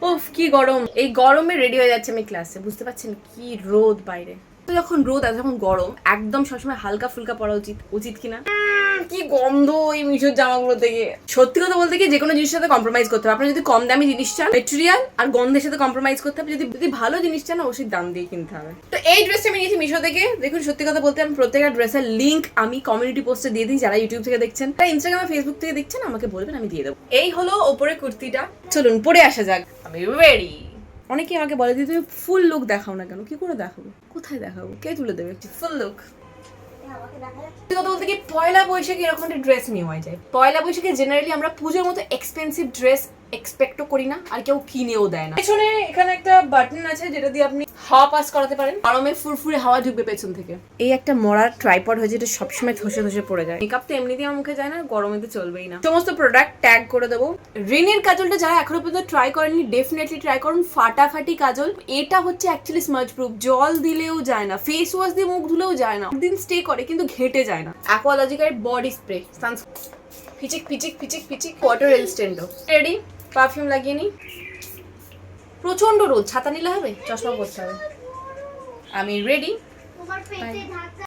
উফ কি গরম, এই গরমে রেডি হয়ে যাচ্ছে আমি ক্লাসে। বুঝতে পারছেন কি রোদ বাইরে। তো যখন রোদ আর যখন গরম একদম সবসময় হালকা ফুলকা পরা উচিত, উচিত কিনা? কি গন্ধ এই মিশোর জামাগুলো থেকে। সত্যি কথা বলতে কি যে কোনো জিনিসের সাথে কম্প্রোমাইজ করতে হবে। আপনি যদি কম দামি জিনিস চান, মেটেরিয়াল আর গন্ধের সাথে কম্প্রোমাইজ করতে হবে। যদি ভালো জিনিস চান অবশ্যই দাম দিয়ে কিনতে হবে। তো এই ড্রেসটা আমি নিয়েছি মিশো থেকে। দেখুন সত্যি কথা বলতে আমি প্রত্যেকটা ড্রেসের লিঙ্ক আমি কমিউনিটি পোস্টে দিয়ে দিই। যারা ইউটিউব থেকে দেখছেন, যারা ইনস্টাগ্রাম আর ফেসবুক থেকে দেখছেন আমাকে বলবেন, আমি দিয়ে দেবো। এই হলো ওপরে কুর্তিটা, চলুন পরে আসা যাক। আমি রেডি। অনেকে আমাকে বলে দিদি তুমি ফুল লুক দেখাও না কেন? কি করে দেখাবো, কোথায় দেখাবো, কে তুলে দেবে ফুল লুক? কথা বলতে কি পয়লা বৈশাখে এরকম একটা ড্রেস নেওয়া যায়। পয়লা বৈশাখে জেনারেলি আমরা পুজোর মতো এক্সপেন্সিভ ড্রেস এক্সপেক্টও করি না, আর কেউ কিনেও দেয় না। পেছনে এখানে একটা বাটন আছে যেটা দিয়ে আপনি হাওয়া পাস করাতে পারেন, গরমে ফুরফুরে হাওয়া ঢুকবে পেছন থেকে। এই একটা মরার ট্রাইপড হয়েছে, এটা সবসময় ধসে ধসে পড়ে যায়। মেকআপ তো এমনিতেই আমার মুখে যায় না, গরমে তো চলবেই না। সমস্ত প্রোডাক্ট ট্যাগ করে দেবো। রিনের কাজলটা যারা এখনো পর্যন্ত ট্রাই করেননি ডেফিনেটলি ট্রাই করুন। ফাটাফাটি কাজল। এটা হচ্ছে অ্যাকচুয়ালি স্মাজ প্রুফ, জল দিলেও যায় না, ফেস ওয়াশ দিয়ে মুখ ধুলেও যায় না, দিন স্টে করে কিন্তু ঘেটে যায় না। অ্যাকোয়ালজিকের বডি স্প্রে ফিচিক ফিচিক ফিচিক ফিচিক ওয়াটার রেজিস্ট্যান্ট। রেডি, পারফিউম লাগিয়ে নি। প্রচন্ড রোদ, ছাতা নিলে হবে, চশমা পরতে হবে। আমি রেডি।